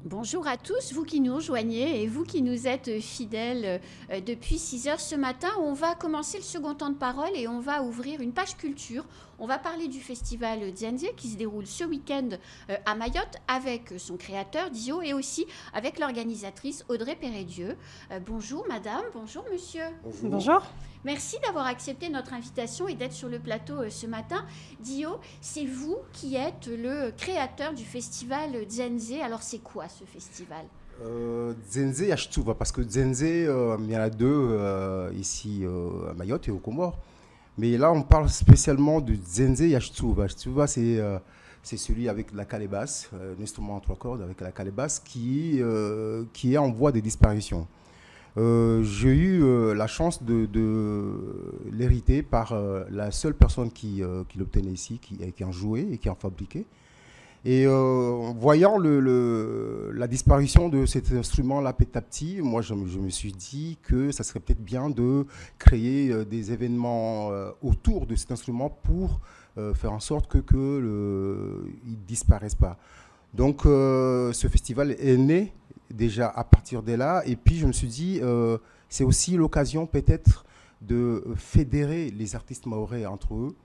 Bonjour à tous, vous qui nous rejoignez et vous qui nous êtes fidèles depuis 6 heures ce matin. On va commencer le second temps de parole et on va ouvrir une page culture. On va parler du festival Dzianzé qui se déroule ce week-end à Mayotte avec son créateur Dio et aussi avec l'organisatrice Audrey Pérédieu. Bonjour madame, bonjour monsieur. Bonjour. Bonjour. Merci d'avoir accepté notre invitation et d'être sur le plateau ce matin. Dio, c'est vous qui êtes le créateur du festival Dzianzé. Alors c'est quoi ce festival? Dzianzé Yachtuva, parce que Dzianzé, il y en a deux ici à Mayotte et aux Comores. Mais là, on parle spécialement de Dzianzé Yachtuva. Yachtuva, c'est celui avec la calebasse, un instrument en 3 cordes avec la calebasse qui est en voie de disparition. J'ai eu la chance de l'hériter par la seule personne qui l'obtenait ici, qui en jouait et qui en fabriquait. Et voyant la disparition de cet instrument-là petit à petit, moi je me suis dit que ça serait peut-être bien de créer des événements autour de cet instrument pour faire en sorte qu'il ne disparaisse pas. Donc ce festival est né déjà à partir de là, et puis je me suis dit c'est aussi l'occasion peut-être de fédérer les artistes mahorais entre eux.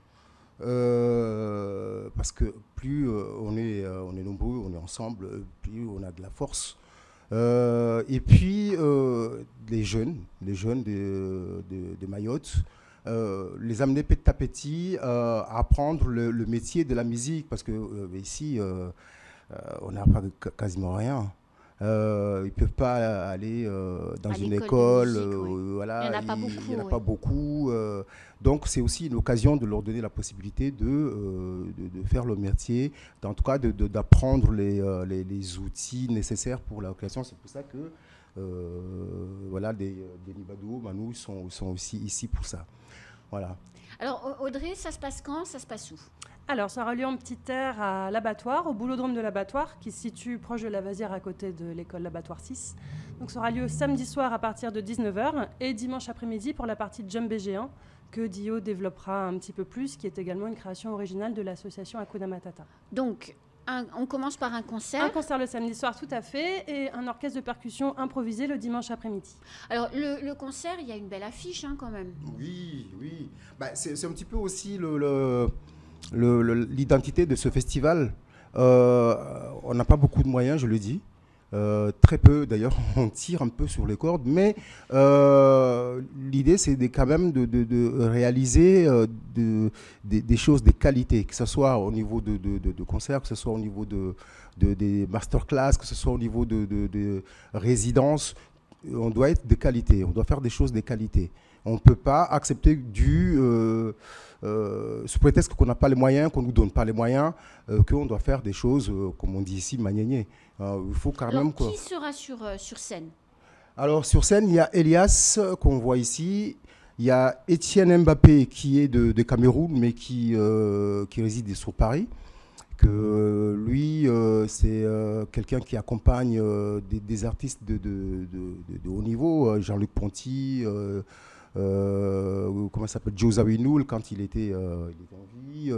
Parce que plus on est nombreux, on est ensemble, plus on a de la force. Et puis les jeunes de Mayotte, les amener petit à petit à apprendre le métier de la musique, parce que ici on n'a pas quasiment rien. Ils ne peuvent pas aller dans une école, musique, voilà, il n'y en a pas beaucoup. Donc c'est aussi une occasion de leur donner la possibilité de faire le métier, en tout cas d'apprendre les outils nécessaires pour la création. C'est pour ça que voilà, des Nibadou, Manu sont aussi ici pour ça. Voilà. Alors Audrey, ça se passe quand? Ça se passe où? Alors, ça aura lieu en petite terre à l'Abattoir, au boulodrome de l'Abattoir, qui se situe proche de la Vasière, à côté de l'école l'Abattoir 6. Donc, ça aura lieu samedi soir à partir de 19h et dimanche après-midi pour la partie Djembé géant, que Dio développera un petit peu plus, qui est également une création originale de l'association Hakuna Matata. Donc, on commence par un concert. Un concert le samedi soir, tout à fait, et un orchestre de percussion improvisé le dimanche après-midi. Alors, le concert, il y a une belle affiche quand même. Oui. Bah, c'est un petit peu aussi l'identité de ce festival. On n'a pas beaucoup de moyens, je le dis. Très peu, d'ailleurs, on tire un peu sur les cordes. Mais l'idée, c'est quand même de réaliser des choses de qualité, que ce soit au niveau de concerts, que ce soit au niveau des masterclass, que ce soit au niveau de résidences. On doit être de qualité, on doit faire des choses de qualité. On ne peut pas accepter sous prétexte qu'on n'a pas les moyens, qu'on ne nous donne pas les moyens, qu'on doit faire des choses, comme on dit ici, manier. Il faut quand même... Qui sera sur scène? Alors, sur scène, il y a Elias, qu'on voit ici. Il y a Étienne Mbappé, qui est de Cameroun, mais qui réside sur Paris. Que lui, c'est quelqu'un qui accompagne des artistes de haut niveau, Jean-Luc Ponty, comment ça s'appelle, Joe Zawinul quand il était en vie,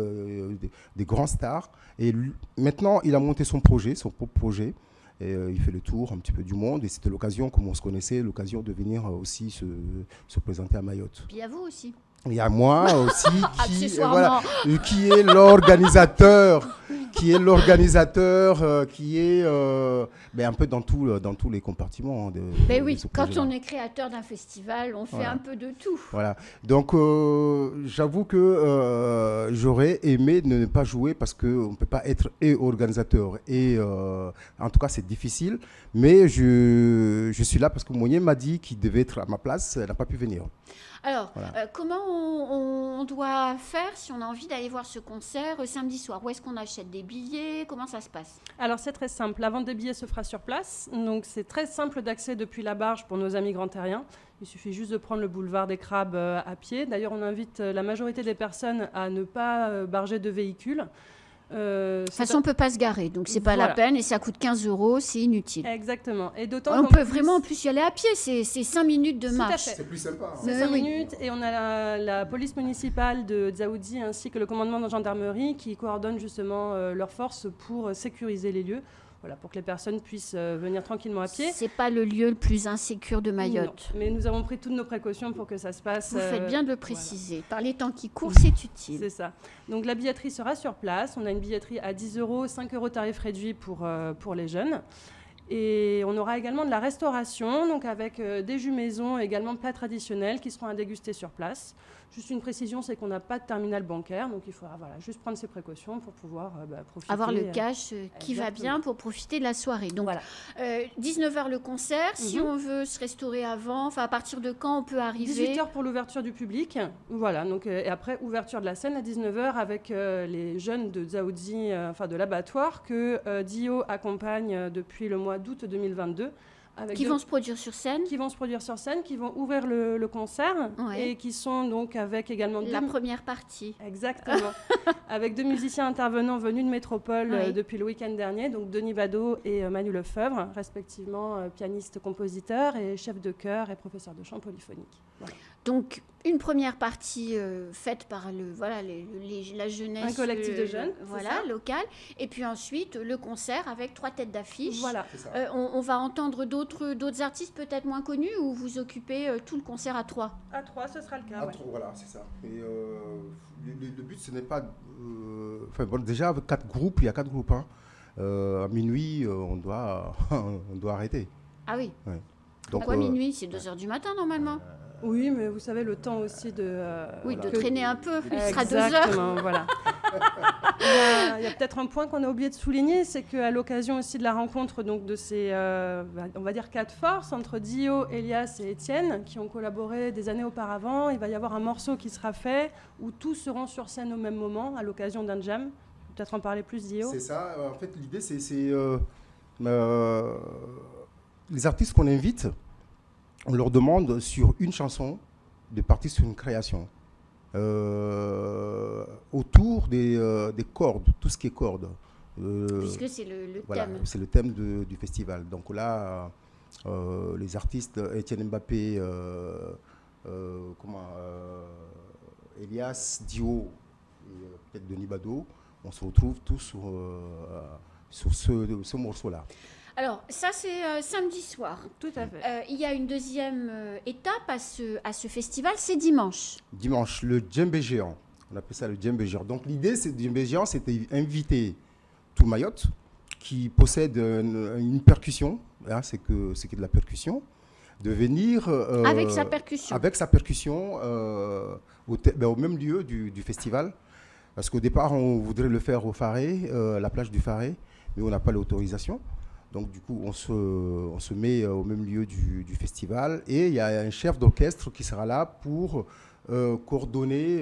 des grands stars. Et maintenant, il a monté son propre projet. Et il fait le tour un petit peu du monde. Et c'était l'occasion, comme on se connaissait, l'occasion de venir aussi se présenter à Mayotte. Puis il y a vous aussi. Il y a moi aussi qui est l'organisateur, qui est un peu dans tous les compartiments. Mais oui, quand on est créateur d'un festival, on fait un peu de tout. Voilà. Donc j'avoue que j'aurais aimé ne pas jouer parce qu'on ne peut pas être et organisateur et en tout cas c'est difficile. Mais je suis là parce que Mounier m'a dit qu'il devait être à ma place, elle n'a pas pu venir. Alors, comment on doit faire si on a envie d'aller voir ce concert samedi soir? Où est-ce qu'on achète des billets? Comment ça se passe? Alors, c'est très simple. La vente des billets se fera sur place. Donc, c'est très simple d'accès depuis la barge pour nos amis grand-terriens. Il suffit juste de prendre le boulevard des Crabes à pied. D'ailleurs, on invite la majorité des personnes à ne pas barger de véhicules. De toute façon, on ne peut pas se garer, donc c'est pas la peine et ça coûte 15 €, c'est inutile. Exactement. Et d'autant on peut vraiment en plus y aller à pied, c'est 5 minutes de marche. C'est plus sympa. C'est 5 minutes et on a la police municipale de Dzaoudzi ainsi que le commandement de gendarmerie qui coordonnent justement leurs forces pour sécuriser les lieux. voilà, pour que les personnes puissent venir tranquillement à pied. C'est pas le lieu le plus insécure de Mayotte. Non, mais nous avons pris toutes nos précautions pour que ça se passe. Vous faites bien de le préciser. Voilà. Par les temps qui courent, c'est utile. C'est ça. Donc la billetterie sera sur place. On a une billetterie à 10 €, 5 € tarif réduit pour les jeunes. Et on aura également de la restauration, donc avec des jus maison, également plats traditionnels qui seront à déguster sur place. Juste une précision, c'est qu'on n'a pas de terminal bancaire, donc il faudra juste prendre ses précautions pour pouvoir profiter. Avoir le cash qui va bien pour profiter de la soirée. Donc, 19h le concert. Si on veut se restaurer avant, à partir de quand on peut arriver? 18h pour l'ouverture du public. Voilà, donc, et après, ouverture de la scène à 19h avec les jeunes de Dzaoudzi, de l'abattoir, que Dio accompagne depuis le mois d'août 2022. Qui vont se produire sur scène. Qui vont se produire sur scène, qui vont ouvrir le concert et qui sont donc avec également... La première partie. Exactement. Avec 2 musiciens intervenants venus de métropole depuis le week-end dernier, donc Denis Badaud et Manu Lefebvre, respectivement pianiste, compositeur et chef de chœur et professeur de chant polyphonique. Voilà. Donc, une première partie faite par la jeunesse. Un collectif de jeunes. Local. Et puis ensuite, le concert avec 3 têtes d'affiche. Voilà. On va entendre d'autres artistes peut-être moins connus ou vous occupez tout le concert à 3? À 3, ce sera le cas. Voilà, c'est ça. Et le but, ce n'est pas... déjà, avec 4 groupes, il y a 4 groupes. À minuit, on doit arrêter. Ah oui. Ouais. Donc, pourquoi minuit? C'est 2h du matin, normalement. Oui, mais vous savez, le temps aussi de... de traîner un peu. Il sera 2h. Exactement, voilà. Il y a peut-être un point qu'on a oublié de souligner, c'est qu'à l'occasion aussi de la rencontre donc, de ces, on va dire, 4 forces, entre Dio, Elias et Étienne, qui ont collaboré des années auparavant, il va y avoir un morceau qui sera fait où tous seront sur scène au même moment, à l'occasion d'un jam. Peut-être en parler plus, Dio. C'est ça. En fait, l'idée, c'est les artistes qu'on invite, on leur demande sur une chanson de partir sur une création. Autour des cordes, tout ce qui est cordes. Puisque c'est le thème. C'est le thème du festival. Donc là, les artistes, Étienne Mbappé, Elias, Dio et peut-être Denis Badaud, on se retrouve tous sur ce morceau-là. Alors, ça, c'est samedi soir. Tout à fait. Il y a une deuxième étape à ce festival, c'est dimanche. Dimanche, le djembé géant. On appelle ça le djembé géant. Donc, l'idée, c'est le djembé géant, c'était d'inviter tout Mayotte qui possède une percussion, c'est que de la percussion, de venir... avec sa percussion. Avec sa percussion au même lieu du festival. Parce qu'au départ, on voudrait le faire au Faré, la plage du Faré, mais on n'a pas l'autorisation. Donc du coup, on se met au même lieu du festival et il y a un chef d'orchestre qui sera là pour coordonner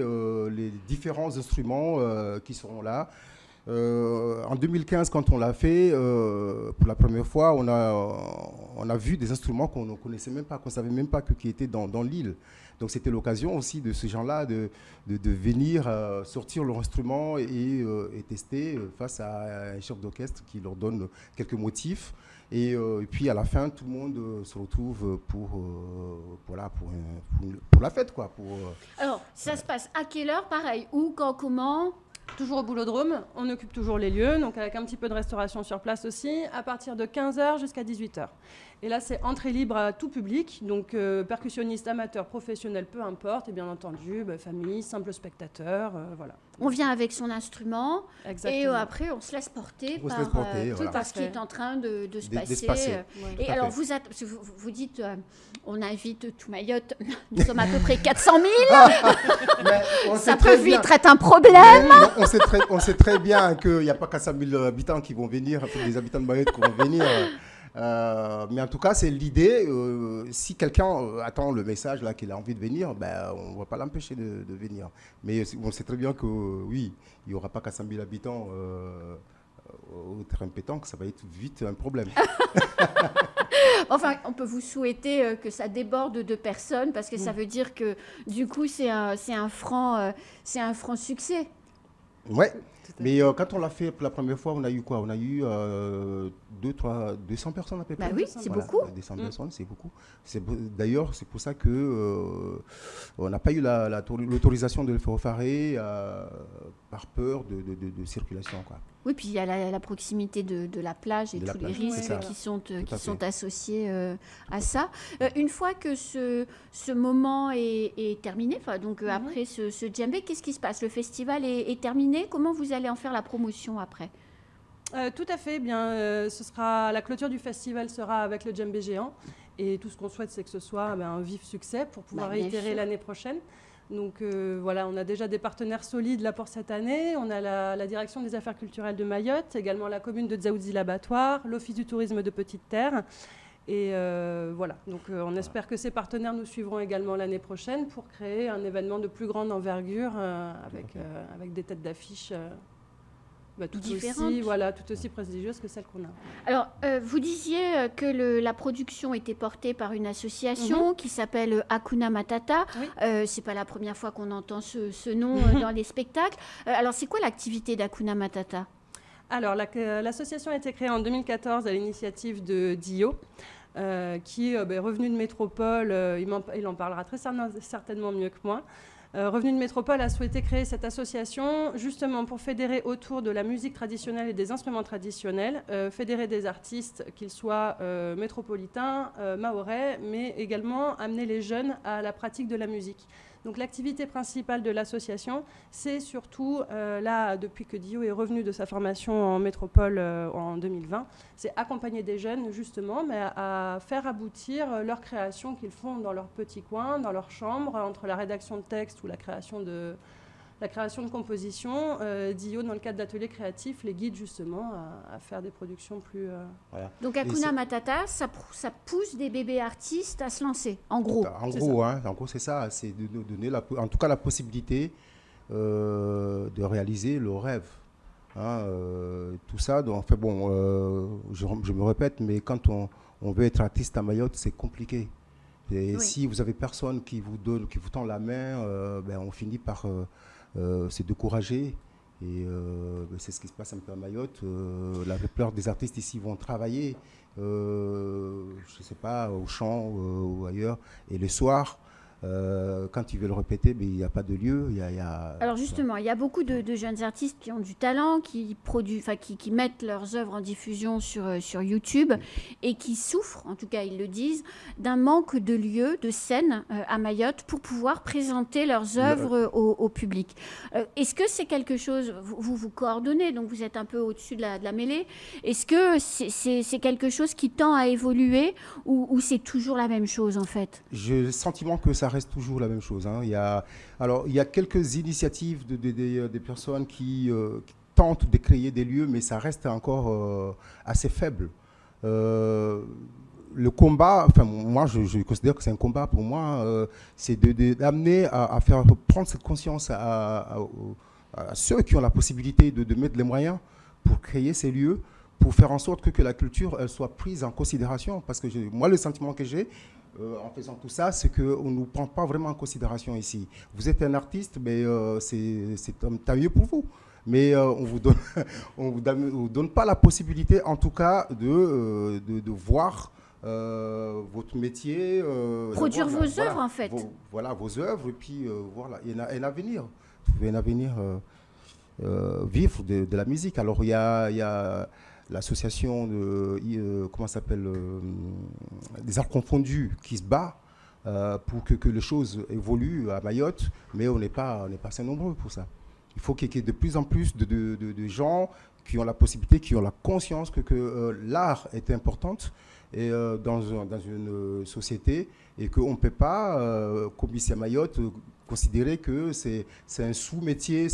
les différents instruments qui seront là. En 2015, quand on l'a fait, pour la première fois, on a vu des instruments qu'on ne connaissait même pas, qu'on ne savait même pas qui étaient dans l'île. Donc c'était l'occasion aussi de ces gens-là de venir sortir leur instrument et tester face à un chef d'orchestre qui leur donne quelques motifs. Et puis à la fin, tout le monde se retrouve pour la fête, quoi. Alors, ça se passe à quelle heure, pareil? Où, quand, comment? Toujours au Boulodrome, on occupe toujours les lieux, donc avec un petit peu de restauration sur place aussi, à partir de 15h jusqu'à 18h. Et là, c'est entrée libre à tout public, donc percussionniste, amateur, professionnel, peu importe, et bien entendu, famille, simple spectateur, voilà. On vient avec son instrument, exactement. Et après, on se laisse porter par ce qui est en train de se passer. Et alors, vous dites, on invite tout Mayotte, nous sommes à peu près 400 000, ça peut vite être un problème. On sait très bien qu'il n'y a pas 400 000 habitants qui vont venir, des habitants de Mayotte qui vont venir. Mais en tout cas, c'est l'idée. Si quelqu'un attend le message là qu'il a envie de venir, on ne va pas l'empêcher de venir. Mais on sait très bien que oui, il n'y aura pas 400 000 habitants au terrain pétanque, ça va être vite un problème. Enfin, on peut vous souhaiter que ça déborde de personnes parce que ça veut dire que du coup, c'est un franc succès. Ouais. Mais quand on l'a fait pour la première fois, on a eu quoi? On a eu 200 personnes à peu près. Oui, c'est beaucoup. 200 personnes, c'est beaucoup. D'ailleurs, c'est pour ça qu'on n'a pas eu l'autorisation de le faire au Faré par peur de circulation, quoi. Oui, puis il y a la proximité de la plage et tous les risques qui sont associés à ça. Une fois que ce moment est terminé, donc après ce djembé, qu'est-ce qui se passe? Le festival est terminé. Comment vous allez en faire la promotion après? Tout à fait. Bien, la clôture du festival sera avec le djembé géant. Et tout ce qu'on souhaite, c'est que ce soit un vif succès pour pouvoir réitérer l'année prochaine. Donc voilà, on a déjà des partenaires solides là pour cette année. On a la direction des affaires culturelles de Mayotte, également la commune de Dzaoudzi l'Abattoir, l'office du tourisme de Petite Terre. Et voilà, donc on espère que ces partenaires nous suivront également l'année prochaine pour créer un événement de plus grande envergure avec des têtes d'affiche tout aussi prestigieuses que celles qu'on a. Alors, vous disiez que la production était portée par une association qui s'appelle Hakuna Matata. Oui. C'est pas la première fois qu'on entend ce nom dans les spectacles. Alors, c'est quoi l'activité d'Hakuna Matata? Alors, l'association a été créée en 2014 à l'initiative de Dio, qui est revenu de métropole. Il en parlera très certainement mieux que moi. Revenu de Métropole a souhaité créer cette association justement pour fédérer autour de la musique traditionnelle et des instruments traditionnels, fédérer des artistes, qu'ils soient métropolitains, mahorais, mais également amener les jeunes à la pratique de la musique. Donc l'activité principale de l'association, c'est surtout, là, depuis que Dio est revenu de sa formation en métropole en 2020, c'est accompagner des jeunes, justement, mais à faire aboutir leur création qu'ils font dans leur petit coin, dans leur chambre, entre la rédaction de texte ou la création de compositions. Dio, dans le cadre d'ateliers créatifs, les guide justement à faire des productions plus... Voilà. Donc Hakuna Matata, ça pousse des bébés artistes à se lancer, en gros. En gros, c'est ça. C'est de donner en tout cas la possibilité de réaliser le rêve. Tout ça, donc, je me répète, mais quand on veut être artiste à Mayotte, c'est compliqué. Et si vous avez personne qui vous tend la main, on finit par se décourager. Et c'est ce qui se passe un peu à Mayotte. La plupart des artistes ici vont travailler, je ne sais pas, au champ ou ailleurs. Et le soir, quand ils veulent répéter, il n'y a pas de lieu. Alors justement, il y a beaucoup de jeunes artistes qui ont du talent, qui mettent leurs œuvres en diffusion sur YouTube et qui souffrent, en tout cas ils le disent, d'un manque de lieux, de scènes à Mayotte pour pouvoir présenter leurs œuvres au public. Est-ce que c'est quelque chose, vous coordonnez, donc vous êtes un peu au-dessus de la mêlée, est-ce que c'est quelque chose qui tend à évoluer ou c'est toujours la même chose en fait? J'ai le sentiment que ça reste toujours la même chose. Il y a quelques initiatives des personnes qui tentent de créer des lieux, mais ça reste encore assez faible. Le combat, moi je considère que c'est un combat pour moi, c'est d'amener à faire prendre cette conscience à ceux qui ont la possibilité de mettre les moyens pour créer ces lieux, pour faire en sorte que la culture elle soit prise en considération. Parce que moi, le sentiment que j'ai en faisant tout ça, c'est qu'on ne nous prend pas vraiment en considération ici. Vous êtes un artiste, mais c'est tant mieux pour vous. Mais on vous donne pas la possibilité, en tout cas, de voir votre métier. Produire vos œuvres, en fait. Vos œuvres, et puis voilà, il y a un avenir. Vous pouvez un avenir vivre de la musique. Alors, il y a l'association des arts confondus qui se bat pour que les choses évoluent à Mayotte, mais on n'est pas assez nombreux pour ça. Il faut qu'il y ait de plus en plus de gens qui ont la possibilité, qui ont la conscience que l'art est important et, dans une société et qu'on ne peut pas, comme ici à Mayotte, considérer que c'est un sous-métier,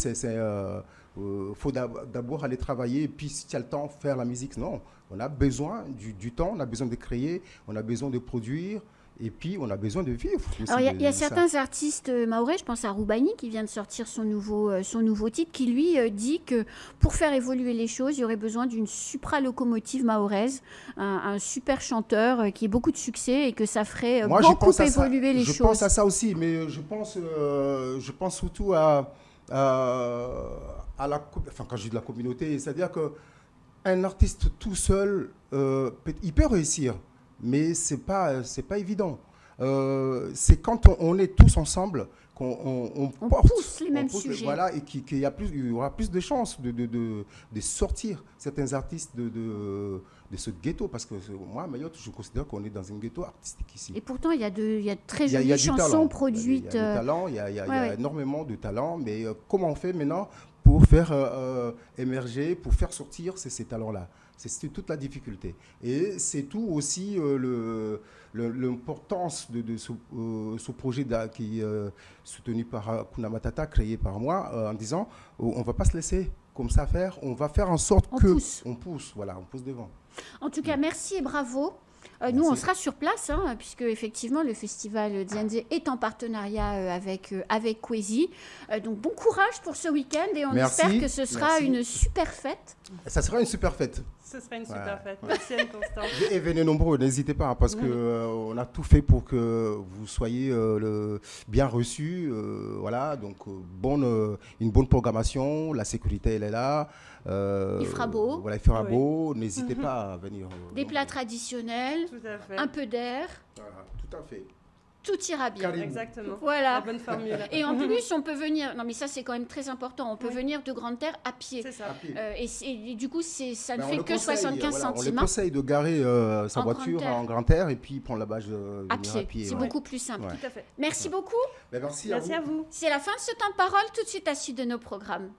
faut d'abord aller travailler et puis si tu as le temps, faire la musique. Non, on a besoin du temps, on a besoin de créer, on a besoin de produire et puis on a besoin de vivre. Alors il y a certains artistes mahorais, je pense à Roubani qui vient de sortir son nouveau titre, qui lui dit que pour faire évoluer les choses, il y aurait besoin d'une supralocomotive mahoraise, un super chanteur qui ait beaucoup de succès et que ça ferait beaucoup évoluer les choses. Je pense à ça aussi, mais je pense surtout quand je dis de la communauté, c'est-à-dire qu'un artiste tout seul, il peut réussir, mais c'est pas évident. c'est quand on est tous ensemble qu'on On porte, pousse les mêmes sujets. voilà, et qu'il y aura plus de chances de sortir certains artistes de ce ghetto. Parce que moi, à Mayotte, je considère qu'on est dans un ghetto artistique ici. Et pourtant, il y a de très Il y a jolies du chansons talent. produites. Il y a du talent, il y a ouais. énormément de talent, mais comment on fait maintenant pour faire émerger, pour faire sortir ces talents-là? C'est toute la difficulté. Et c'est tout aussi l'importance de ce projet qui est soutenu par Kuna Matata, créé par moi, en disant on ne va pas se laisser comme ça faire, on va faire en sorte On pousse, voilà, on pousse devant. En tout cas, merci et bravo. Nous, on sera sur place, hein, puisque effectivement, le festival Nzanzé est en partenariat avec Kwezi. Donc, bon courage pour ce week-end et on espère que ce sera une super fête. Ça sera une super fête. Ce sera une super fête. Merci Anne-Constance. Et venez nombreux, n'hésitez pas, parce qu'on a tout fait pour que vous soyez bien reçus. Voilà, donc une bonne programmation, la sécurité, elle est là. Il fera beau. Voilà, il fera beau. N'hésitez pas à venir. Des plats traditionnels, un peu d'air. Voilà, tout à fait. Tout ira bien. Carrément. Exactement. Voilà. La bonne formule. Et en plus, on peut venir. Non, mais ça, c'est quand même très important. On peut venir de Grande Terre à pied. C'est ça. Et du coup, ça ne fait que 75 voilà, centimes. On le conseille de garer sa voiture en Grande Terre et puis prendre la bâche à pied. C'est beaucoup plus simple. Tout à fait. Merci beaucoup. Merci à vous. C'est la fin de ce temps de parole. Tout de suite à la suite de nos programmes.